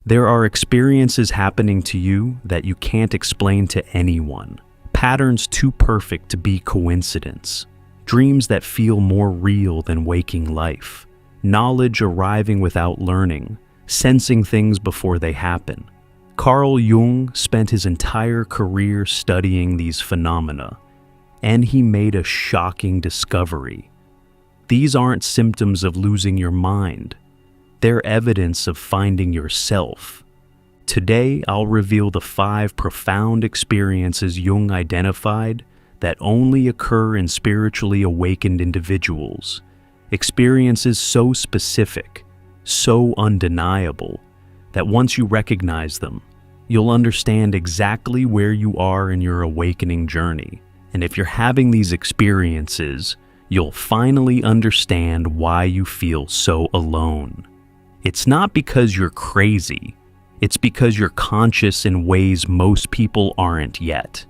There are experiences happening to you that you can't explain to anyone. Patterns too perfect to be coincidence. Dreams that feel more real than waking life. Knowledge arriving without learning. Sensing things before they happen. Carl Jung spent his entire career studying these phenomena, and he made a shocking discovery. These aren't symptoms of losing your mind. They're evidence of finding yourself. Today, I'll reveal the 5 profound experiences Jung identified that only occur in spiritually awakened individuals. Experiences so specific, so undeniable, that once you recognize them, you'll understand exactly where you are in your awakening journey. And if you're having these experiences, you'll finally understand why you feel so alone. It's not because you're crazy. It's because you're conscious in ways most people aren't yet.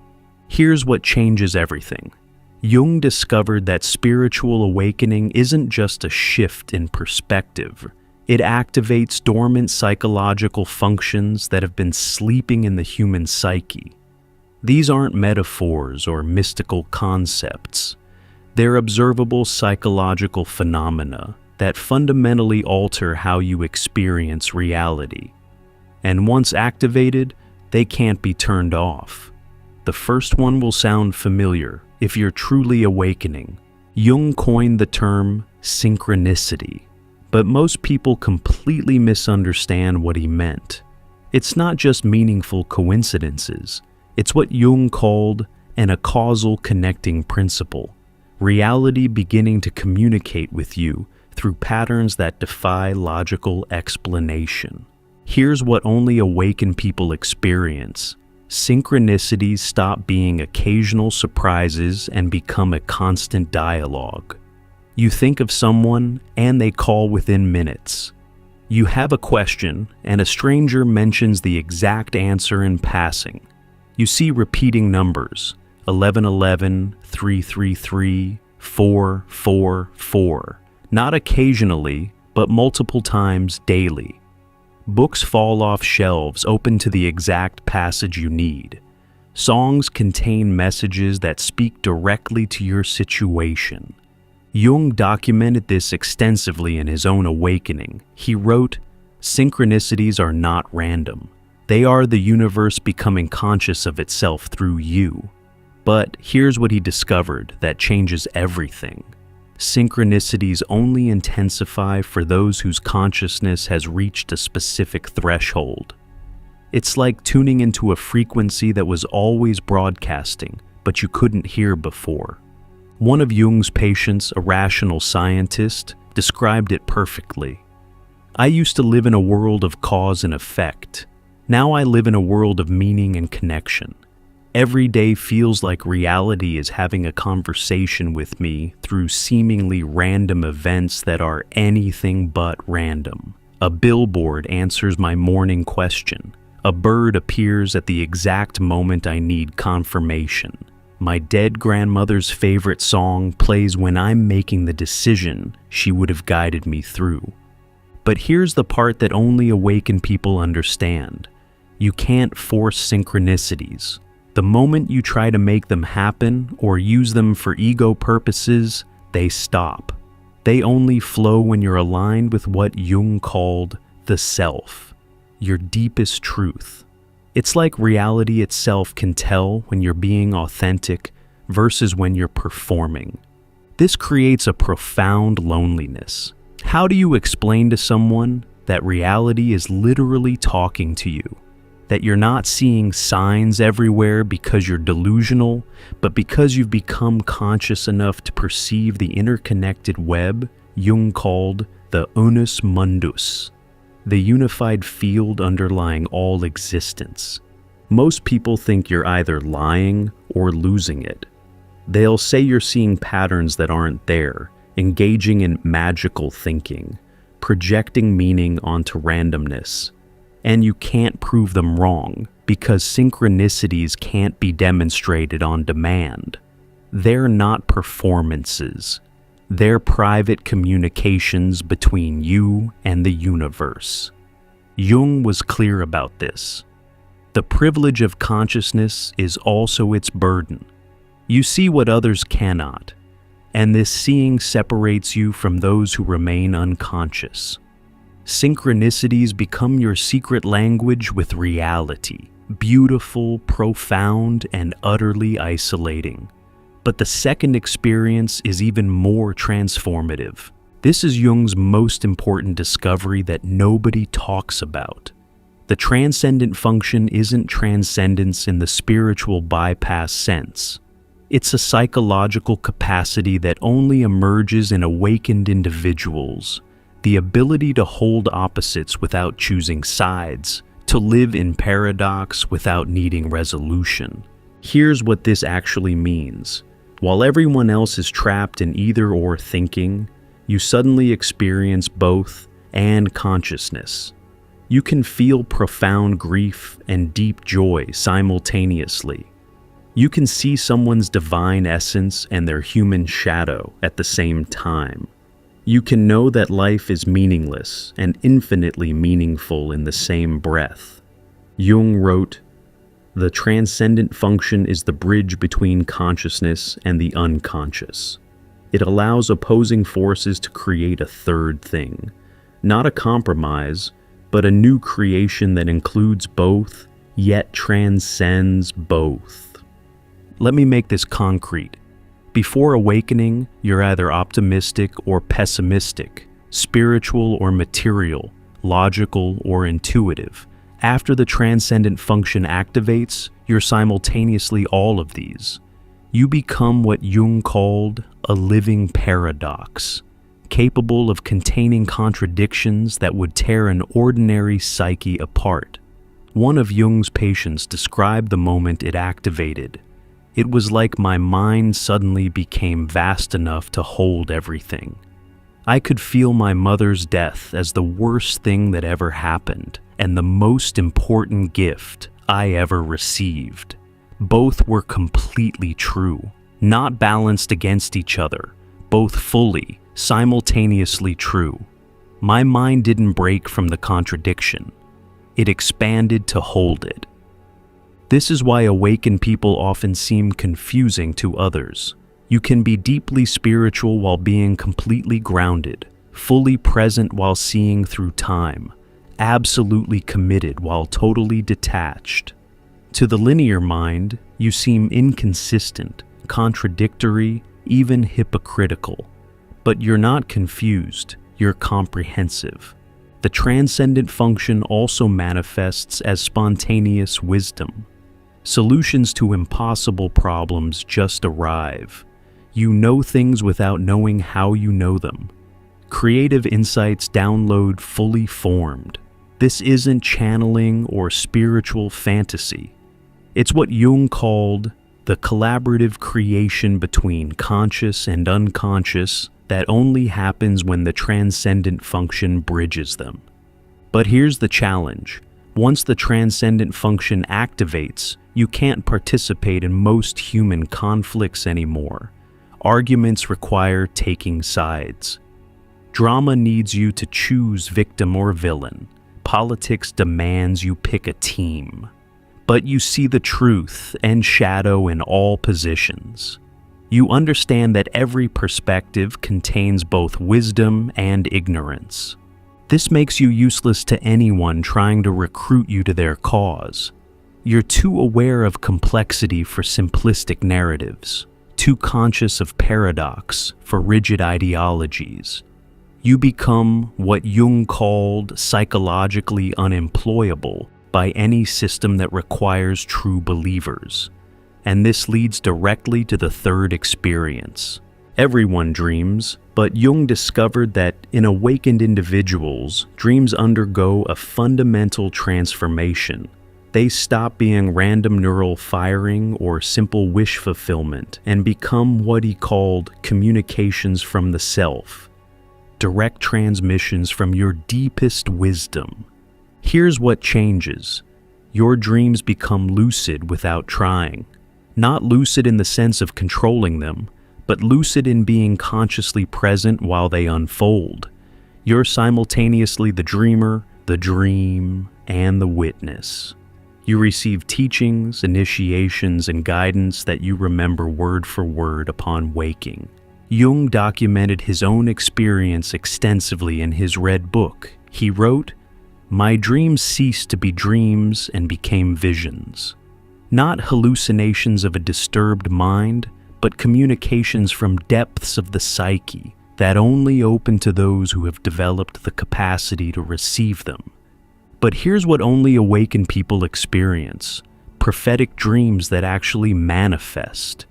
Here's what changes everything. Jung discovered that spiritual awakening isn't just a shift in perspective. It activates dormant psychological functions that have been sleeping in the human psyche. These aren't metaphors or mystical concepts. They're observable psychological phenomena that fundamentally alter how you experience reality. And once activated, they can't be turned off. The first one will sound familiar if you're truly awakening. Jung coined the term synchronicity, but most people completely misunderstand what he meant. It's not just meaningful coincidences. It's what Jung called a causal connecting principle. Reality beginning to communicate with you through patterns that defy logical explanation. Here's what only awakened people experience. Synchronicities stop being occasional surprises and become a constant dialogue. You think of someone and they call within minutes. You have a question and a stranger mentions the exact answer in passing. You see repeating numbers, 1111, 333, 444. Not occasionally, but multiple times daily. Books fall off shelves open to the exact passage you need. Songs contain messages that speak directly to your situation. Jung documented this extensively in his own awakening. He wrote, "Synchronicities are not random. They are the universe becoming conscious of itself through you." But here's what he discovered that changes everything. Synchronicities only intensify for those whose consciousness has reached a specific threshold. It's like tuning into a frequency that was always broadcasting, but you couldn't hear before. One of Jung's patients, a rational scientist, described it perfectly. "I used to live in a world of cause and effect. Now I live in a world of meaning and connection. Every day feels like reality is having a conversation with me through seemingly random events that are anything but random. A billboard answers my morning question. A bird appears at the exact moment I need confirmation. My dead grandmother's favorite song plays when I'm making the decision she would have guided me through." But here's the part that only awakened people understand. You can't force synchronicities. The moment you try to make them happen or use them for ego purposes, they stop. They only flow when you're aligned with what Jung called the self, your deepest truth. It's like reality itself can tell when you're being authentic versus when you're performing. This creates a profound loneliness. How do you explain to someone that reality is literally talking to you? That you're not seeing signs everywhere because you're delusional, but because you've become conscious enough to perceive the interconnected web Jung called the unus mundus, the unified field underlying all existence. Most people think you're either lying or losing it. They'll say you're seeing patterns that aren't there, engaging in magical thinking, projecting meaning onto randomness. And you can't prove them wrong because synchronicities can't be demonstrated on demand. They're not performances. They're private communications between you and the universe. Jung was clear about this. The privilege of consciousness is also its burden. You see what others cannot, and this seeing separates you from those who remain unconscious. Synchronicities become your secret language with reality, beautiful, profound, and utterly isolating. But the second experience is even more transformative. This is Jung's most important discovery that nobody talks about. The transcendent function isn't transcendence in the spiritual bypass sense. It's a psychological capacity that only emerges in awakened individuals. The ability to hold opposites without choosing sides, to live in paradox without needing resolution. Here's what this actually means. While everyone else is trapped in either-or thinking, you suddenly experience both and consciousness. You can feel profound grief and deep joy simultaneously. You can see someone's divine essence and their human shadow at the same time. You can know that life is meaningless and infinitely meaningful in the same breath. Jung wrote, "The transcendent function is the bridge between consciousness and the unconscious. It allows opposing forces to create a third thing, not a compromise, but a new creation that includes both, yet transcends both." Let me make this concrete. Before awakening, you're either optimistic or pessimistic, spiritual or material, logical or intuitive. After the transcendent function activates, you're simultaneously all of these. You become what Jung called a living paradox, capable of containing contradictions that would tear an ordinary psyche apart. One of Jung's patients described the moment it activated. "It was like my mind suddenly became vast enough to hold everything. I could feel my mother's death as the worst thing that ever happened, and the most important gift I ever received. Both were completely true, not balanced against each other, both fully, simultaneously true. My mind didn't break from the contradiction. It expanded to hold it." This is why awakened people often seem confusing to others. You can be deeply spiritual while being completely grounded, fully present while seeing through time, absolutely committed while totally detached. To the linear mind, you seem inconsistent, contradictory, even hypocritical. But you're not confused, you're comprehensive. The transcendent function also manifests as spontaneous wisdom. Solutions to impossible problems just arrive. You know things without knowing how you know them. Creative insights download fully formed. This isn't channeling or spiritual fantasy. It's what Jung called the collaborative creation between conscious and unconscious that only happens when the transcendent function bridges them. But here's the challenge. Once the transcendent function activates, you can't participate in most human conflicts anymore. Arguments require taking sides. Drama needs you to choose victim or villain. Politics demands you pick a team. But you see the truth and shadow in all positions. You understand that every perspective contains both wisdom and ignorance. This makes you useless to anyone trying to recruit you to their cause. You're too aware of complexity for simplistic narratives, too conscious of paradox for rigid ideologies. You become what Jung called psychologically unemployable by any system that requires true believers. And this leads directly to the third experience. Everyone dreams, but Jung discovered that in awakened individuals, dreams undergo a fundamental transformation. They stop being random neural firing or simple wish fulfillment and become what he called communications from the self, direct transmissions from your deepest wisdom. Here's what changes. Your dreams become lucid without trying. Not lucid in the sense of controlling them, but lucid in being consciously present while they unfold. You're simultaneously the dreamer, the dream, and the witness. You receive teachings, initiations, and guidance that you remember word for word upon waking. Jung documented his own experience extensively in his Red Book. He wrote, "My dreams ceased to be dreams and became visions. Not hallucinations of a disturbed mind, but communications from depths of the psyche that only open to those who have developed the capacity to receive them." But here's what only awakened people experience: prophetic dreams that actually manifest.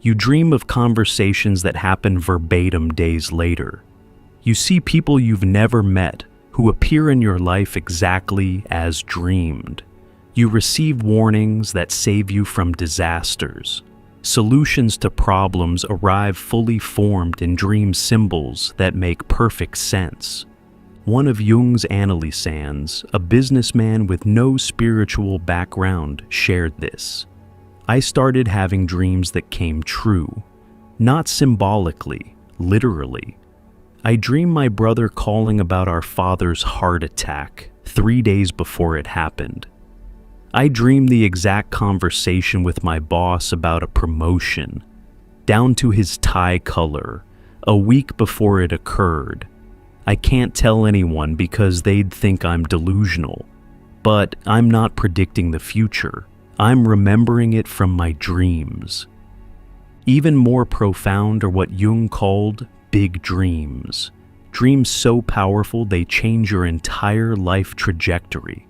You dream of conversations that happen verbatim days later. You see people you've never met who appear in your life exactly as dreamed. You receive warnings that save you from disasters. Solutions to problems arrive fully formed in dream symbols that make perfect sense. One of Jung's analysans, a businessman with no spiritual background, shared this. "I started having dreams that came true, not symbolically, literally. I dreamed my brother calling about our father's heart attack 3 days before it happened. I dreamed the exact conversation with my boss about a promotion, down to his tie color, a week before it occurred. I can't tell anyone because they'd think I'm delusional, but I'm not predicting the future. I'm remembering it from my dreams." Even more profound are what Jung called big dreams. Dreams so powerful they change your entire life trajectory.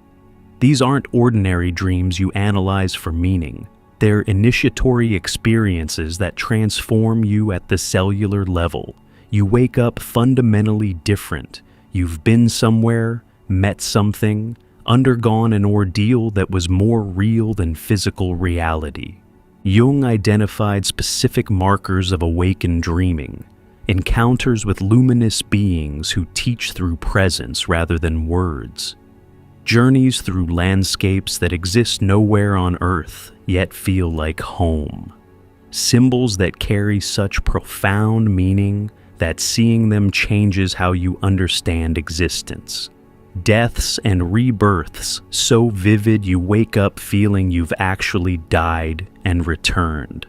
These aren't ordinary dreams you analyze for meaning. They're initiatory experiences that transform you at the cellular level. You wake up fundamentally different. You've been somewhere, met something, undergone an ordeal that was more real than physical reality. Jung identified specific markers of awakened dreaming, encounters with luminous beings who teach through presence rather than words, journeys through landscapes that exist nowhere on Earth yet feel like home, symbols that carry such profound meaning that seeing them changes how you understand existence. Deaths and rebirths so vivid you wake up feeling you've actually died and returned.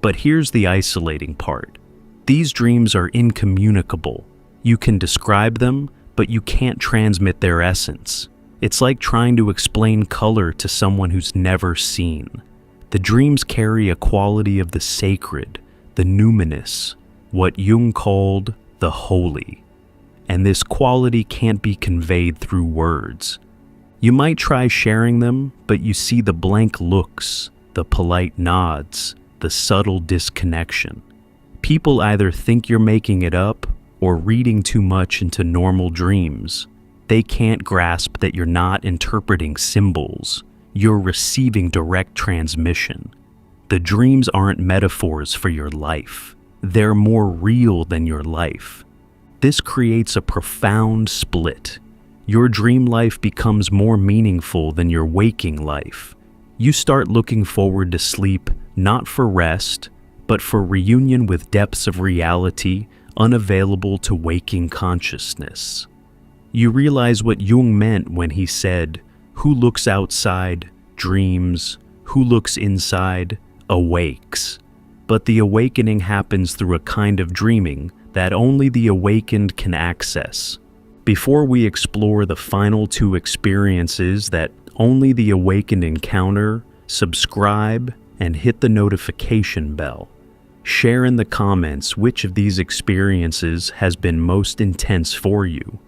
But here's the isolating part. These dreams are incommunicable. You can describe them, but you can't transmit their essence. It's like trying to explain color to someone who's never seen. The dreams carry a quality of the sacred, the numinous, what Jung called the holy. And this quality can't be conveyed through words. You might try sharing them, but you see the blank looks, the polite nods, the subtle disconnection. People either think you're making it up or reading too much into normal dreams. They can't grasp that you're not interpreting symbols. You're receiving direct transmission. The dreams aren't metaphors for your life. They're more real than your life. This creates a profound split. Your dream life becomes more meaningful than your waking life. You start looking forward to sleep not for rest, but for reunion with depths of reality unavailable to waking consciousness. You realize what Jung meant when he said, "Who looks outside, dreams. Who looks inside, awakes." But the awakening happens through a kind of dreaming that only the awakened can access. Before we explore the final two experiences that only the awakened encounter, subscribe and hit the notification bell. Share in the comments which of these experiences has been most intense for you.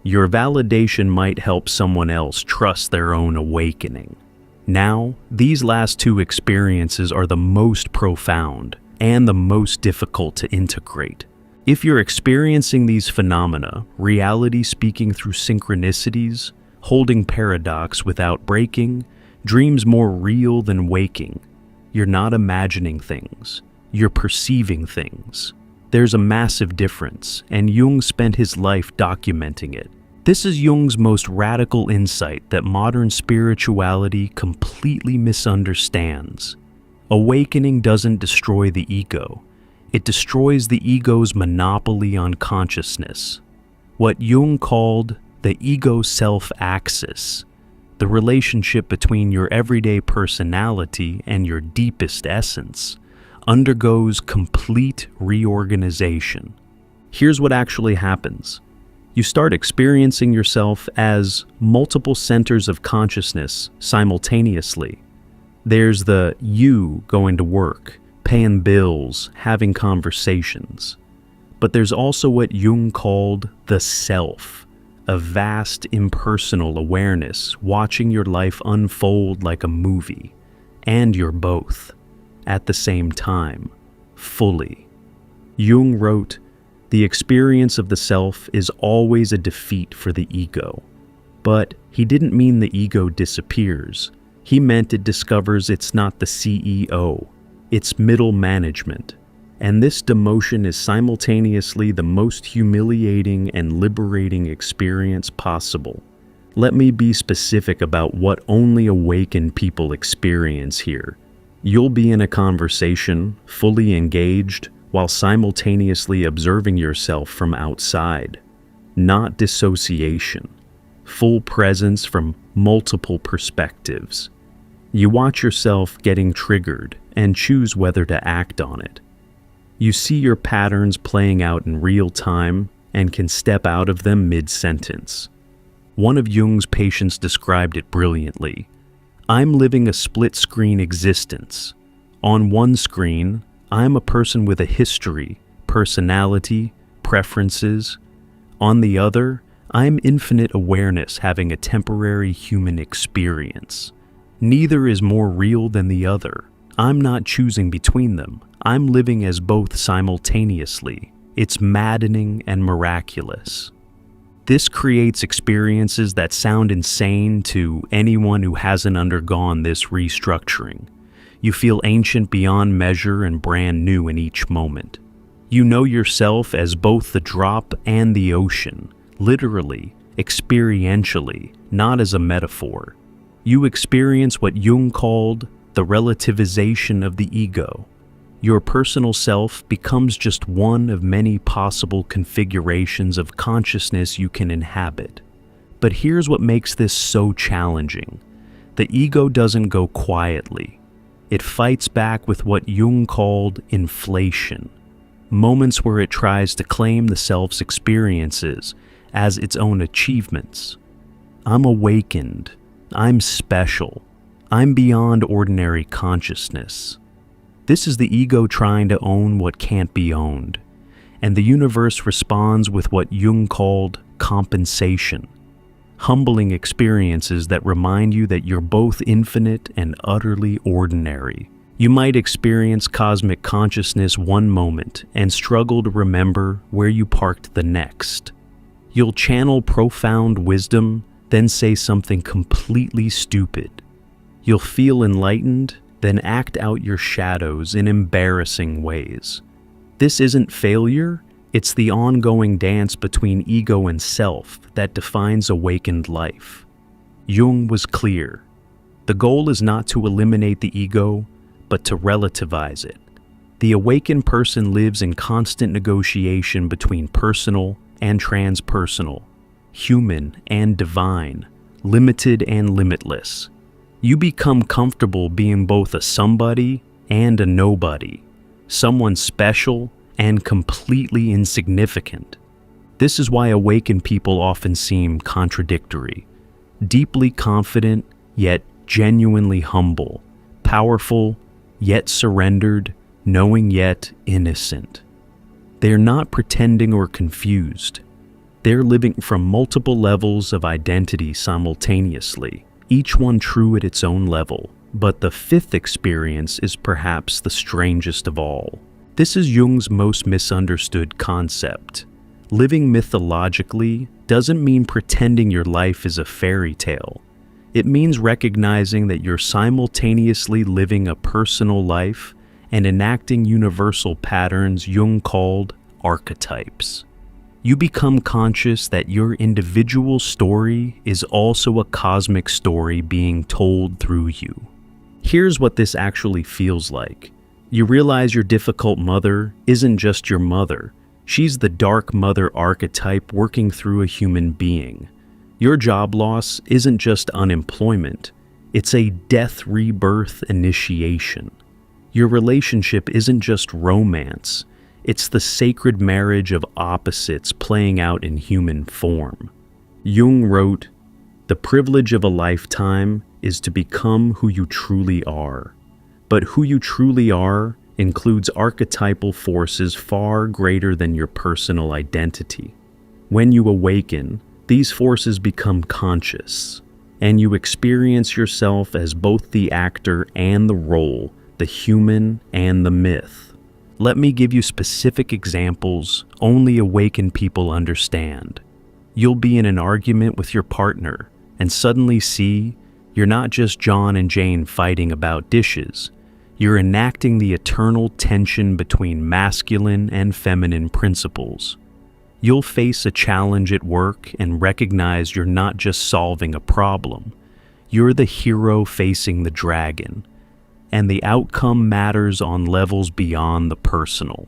Your validation might help someone else trust their own awakening. Now, these last two experiences are the most profound and the most difficult to integrate. If you're experiencing these phenomena, reality speaking through synchronicities, holding paradox without breaking, dreams more real than waking, you're not imagining things, you're perceiving things. There's a massive difference, and Jung spent his life documenting it. This is Jung's most radical insight that modern spirituality completely misunderstands. Awakening doesn't destroy the ego. It destroys the ego's monopoly on consciousness. What Jung called the ego-self axis, the relationship between your everyday personality and your deepest essence, undergoes complete reorganization. Here's what actually happens. You start experiencing yourself as multiple centers of consciousness simultaneously. There's the you going to work, paying bills, having conversations. But there's also what Jung called the self, a vast impersonal awareness watching your life unfold like a movie. And you're both, at the same time, fully. Jung wrote, "The experience of the self is always a defeat for the ego." But he didn't mean the ego disappears. He meant it discovers it's not the CEO, it's middle management. And this demotion is simultaneously the most humiliating and liberating experience possible. Let me be specific about what only awakened people experience here. You'll be in a conversation, fully engaged, while simultaneously observing yourself from outside. Not dissociation. Full presence from multiple perspectives. You watch yourself getting triggered and choose whether to act on it. You see your patterns playing out in real time and can step out of them mid-sentence. One of Jung's patients described it brilliantly. "I'm living a split-screen existence. On one screen, I'm a person with a history, personality, preferences. On the other, I'm infinite awareness having a temporary human experience. Neither is more real than the other. I'm not choosing between them. I'm living as both simultaneously. It's maddening and miraculous." This creates experiences that sound insane to anyone who hasn't undergone this restructuring. You feel ancient beyond measure and brand new in each moment. You know yourself as both the drop and the ocean, literally, experientially, not as a metaphor. You experience what Jung called the relativization of the ego. Your personal self becomes just one of many possible configurations of consciousness you can inhabit. But here's what makes this so challenging. The ego doesn't go quietly. It fights back with what Jung called inflation, moments where it tries to claim the self's experiences as its own achievements. I'm awakened. I'm special. I'm beyond ordinary consciousness. This is the ego trying to own what can't be owned, and the universe responds with what Jung called compensation. Humbling experiences that remind you that you're both infinite and utterly ordinary. You might experience cosmic consciousness one moment and struggle to remember where you parked the next. You'll channel profound wisdom, then say something completely stupid. You'll feel enlightened, then act out your shadows in embarrassing ways. This isn't failure, it's the ongoing dance between ego and self that defines awakened life. Jung was clear. The goal is not to eliminate the ego, but to relativize it. The awakened person lives in constant negotiation between personal and transpersonal, human and divine, limited and limitless. You become comfortable being both a somebody and a nobody, someone special and completely insignificant. This is why awakened people often seem contradictory, deeply confident yet genuinely humble, powerful yet surrendered, knowing yet innocent. They're not pretending or confused. They're living from multiple levels of identity simultaneously, each one true at its own level. But the fifth experience is perhaps the strangest of all. This is Jung's most misunderstood concept. Living mythologically doesn't mean pretending your life is a fairy tale. It means recognizing that you're simultaneously living a personal life and enacting universal patterns Jung called archetypes. You become conscious that your individual story is also a cosmic story being told through you. Here's what this actually feels like. You realize your difficult mother isn't just your mother. She's the dark mother archetype working through a human being. Your job loss isn't just unemployment, it's a death rebirth initiation. Your relationship isn't just romance, it's the sacred marriage of opposites playing out in human form. Jung wrote, "The privilege of a lifetime is to become who you truly are. But who you truly are includes archetypal forces far greater than your personal identity. When you awaken, these forces become conscious, and you experience yourself as both the actor and the role, the human and the myth. Let me give you specific examples only awakened people understand. You'll be in an argument with your partner and suddenly see you're not just John and Jane fighting about dishes. You're enacting the eternal tension between masculine and feminine principles. You'll face a challenge at work and recognize you're not just solving a problem. You're the hero facing the dragon, and the outcome matters on levels beyond the personal.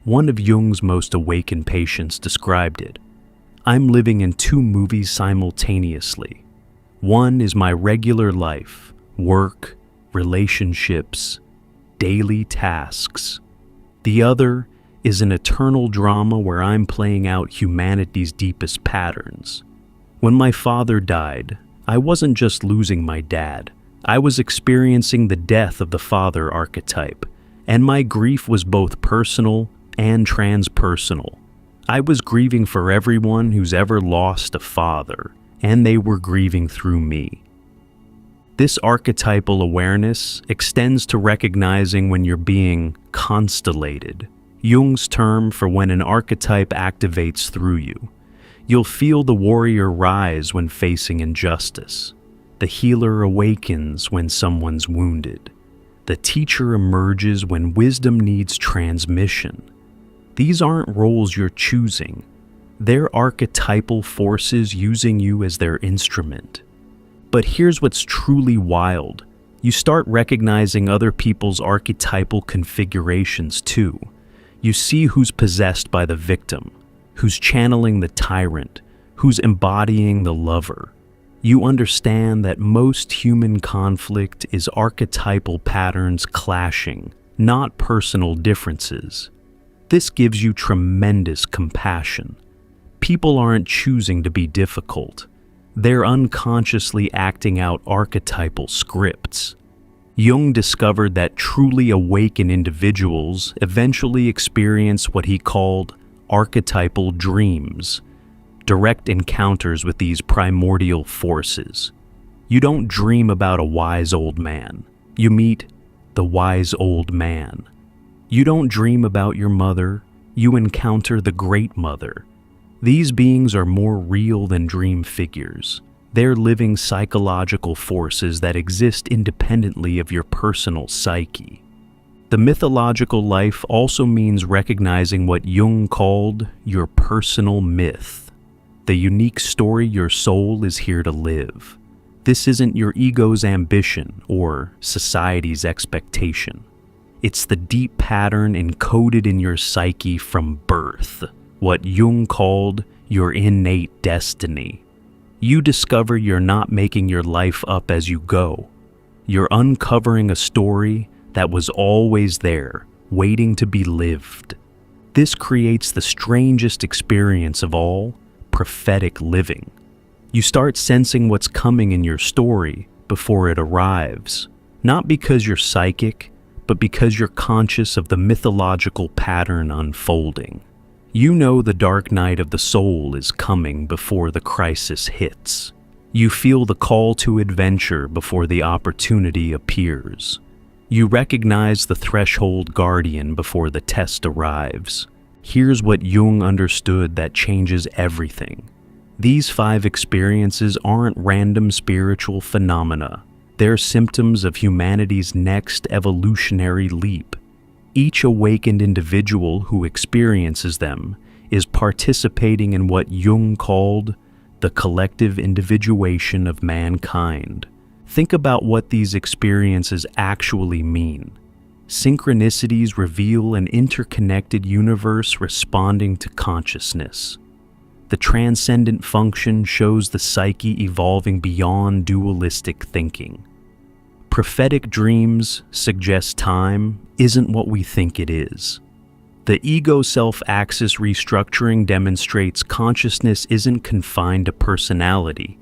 One of Jung's most awakened patients described it. I'm living in two movies simultaneously. One is my regular life, work, relationships, daily tasks. The other is an eternal drama where I'm playing out humanity's deepest patterns. When my father died, I wasn't just losing my dad. I was experiencing the death of the father archetype, and my grief was both personal and transpersonal. I was grieving for everyone who's ever lost a father, and they were grieving through me. This archetypal awareness extends to recognizing when you're being constellated, Jung's term for when an archetype activates through you. You'll feel the warrior rise when facing injustice. The healer awakens when someone's wounded. The teacher emerges when wisdom needs transmission. These aren't roles you're choosing. They're archetypal forces using you as their instrument. But here's what's truly wild. You start recognizing other people's archetypal configurations too. You see who's possessed by the victim, who's channeling the tyrant, who's embodying the lover. You understand that most human conflict is archetypal patterns clashing, not personal differences. This gives you tremendous compassion. People aren't choosing to be difficult. They're unconsciously acting out archetypal scripts. Jung discovered that truly awakened individuals eventually experience what he called archetypal dreams, direct encounters with these primordial forces. You don't dream about a wise old man. You meet the wise old man. You don't dream about your mother. You encounter the great mother. These beings are more real than dream figures. They're living psychological forces that exist independently of your personal psyche. The mythological life also means recognizing what Jung called your personal myth, the unique story your soul is here to live. This isn't your ego's ambition or society's expectation. It's the deep pattern encoded in your psyche from birth, what Jung called your innate destiny. You discover you're not making your life up as you go. You're uncovering a story that was always there, waiting to be lived. This creates the strangest experience of all, prophetic living. You start sensing what's coming in your story before it arrives, not because you're psychic, but because you're conscious of the mythological pattern unfolding. You know the dark night of the soul is coming before the crisis hits. You feel the call to adventure before the opportunity appears. You recognize the threshold guardian before the test arrives. Here's what Jung understood that changes everything. These 5 experiences aren't random spiritual phenomena. They're symptoms of humanity's next evolutionary leap. Each awakened individual who experiences them is participating in what Jung called the collective individuation of mankind. Think about what these experiences actually mean. Synchronicities reveal an interconnected universe responding to consciousness. The transcendent function shows the psyche evolving beyond dualistic thinking. Prophetic dreams suggest time isn't what we think it is. The ego-self axis restructuring demonstrates consciousness isn't confined to personality.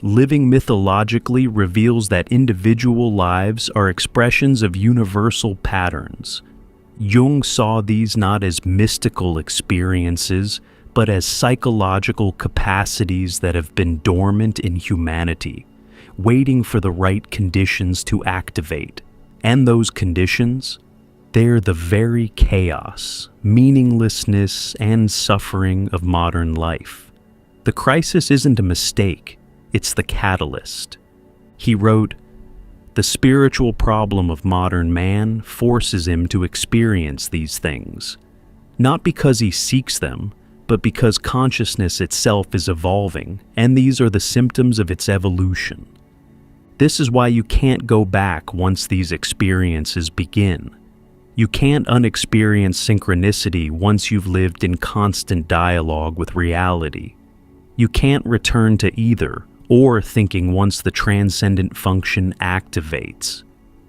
Living mythologically reveals that individual lives are expressions of universal patterns. Jung saw these not as mystical experiences, but as psychological capacities that have been dormant in humanity, waiting for the right conditions to activate. And those conditions? They're the very chaos, meaninglessness, and suffering of modern life. The crisis isn't a mistake, it's the catalyst. He wrote, "The spiritual problem of modern man forces him to experience these things, not because he seeks them, but because consciousness itself is evolving, and these are the symptoms of its evolution. This is why you can't go back once these experiences begin. You can't unexperience synchronicity once you've lived in constant dialogue with reality. You can't return to either, or thinking once the transcendent function activates.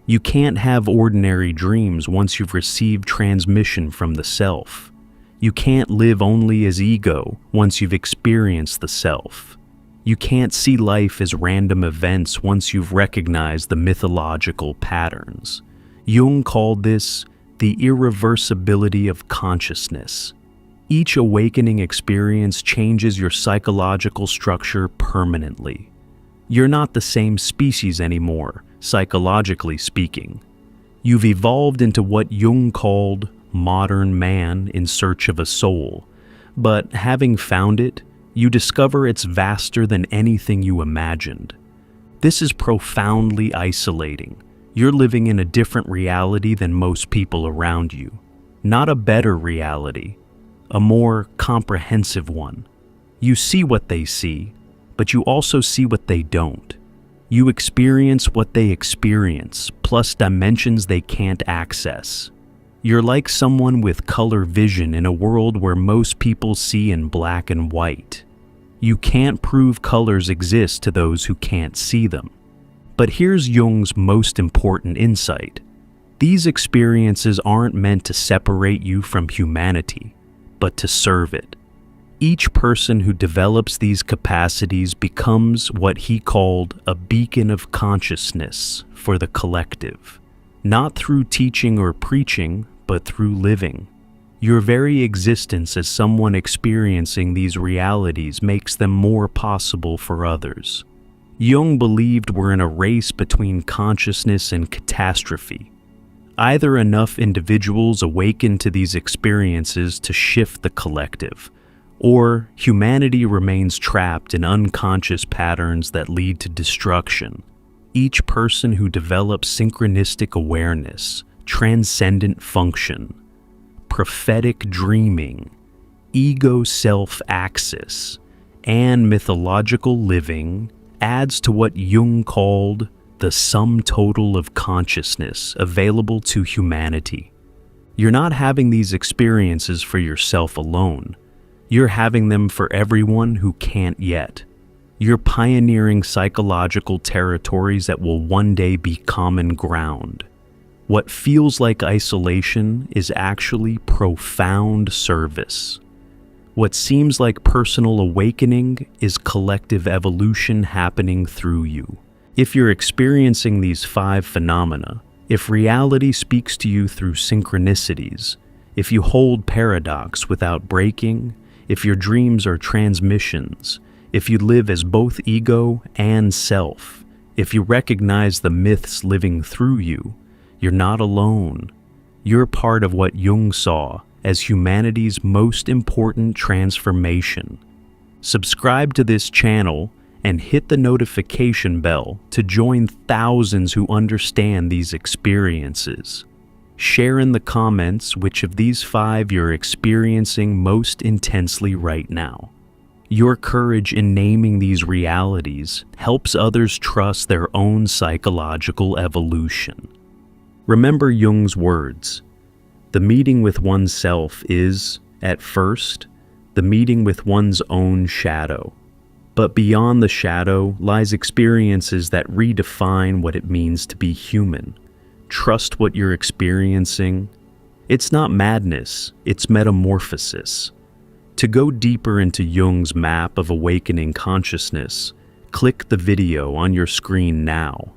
You can't have ordinary dreams once you've received transmission from the self. You can't live only as ego once you've experienced the self. You can't see life as random events once you've recognized the mythological patterns." Jung called this the irreversibility of consciousness. Each awakening experience changes your psychological structure permanently. You're not the same species anymore, psychologically speaking. You've evolved into what Jung called modern man in search of a soul, but having found it, you discover it's vaster than anything you imagined. This is profoundly isolating. You're living in a different reality than most people around you. Not a better reality, a more comprehensive one. You see what they see, but you also see what they don't. You experience what they experience, plus dimensions they can't access. You're like someone with color vision in a world where most people see in black and white. You can't prove colors exist to those who can't see them. But here's Jung's most important insight. These experiences aren't meant to separate you from humanity, but to serve it. Each person who develops these capacities becomes what he called a beacon of consciousness for the collective. Not through teaching or preaching, but through living. Your very existence as someone experiencing these realities makes them more possible for others. Jung believed we're in a race between consciousness and catastrophe. Either enough individuals awaken to these experiences to shift the collective, or humanity remains trapped in unconscious patterns that lead to destruction. Each person who develops synchronistic awareness, transcendent function, prophetic dreaming, ego-self-axis, and mythological living adds to what Jung called the sum total of consciousness available to humanity. You're not having these experiences for yourself alone. You're having them for everyone who can't yet. You're pioneering psychological territories that will one day be common ground. What feels like isolation is actually profound service. What seems like personal awakening is collective evolution happening through you. If you're experiencing these 5 phenomena, if reality speaks to you through synchronicities, if you hold paradox without breaking, if your dreams are transmissions, if you live as both ego and self, if you recognize the myths living through you, you're not alone. You're part of what Jung saw as humanity's most important transformation. Subscribe to this channel and hit the notification bell to join thousands who understand these experiences. Share in the comments which of these 5 you're experiencing most intensely right now. Your courage in naming these realities helps others trust their own psychological evolution. Remember Jung's words. The meeting with oneself is, at first, the meeting with one's own shadow. But beyond the shadow lies experiences that redefine what it means to be human. Trust what you're experiencing. It's not madness, it's metamorphosis. To go deeper into Jung's map of awakening consciousness, click the video on your screen now.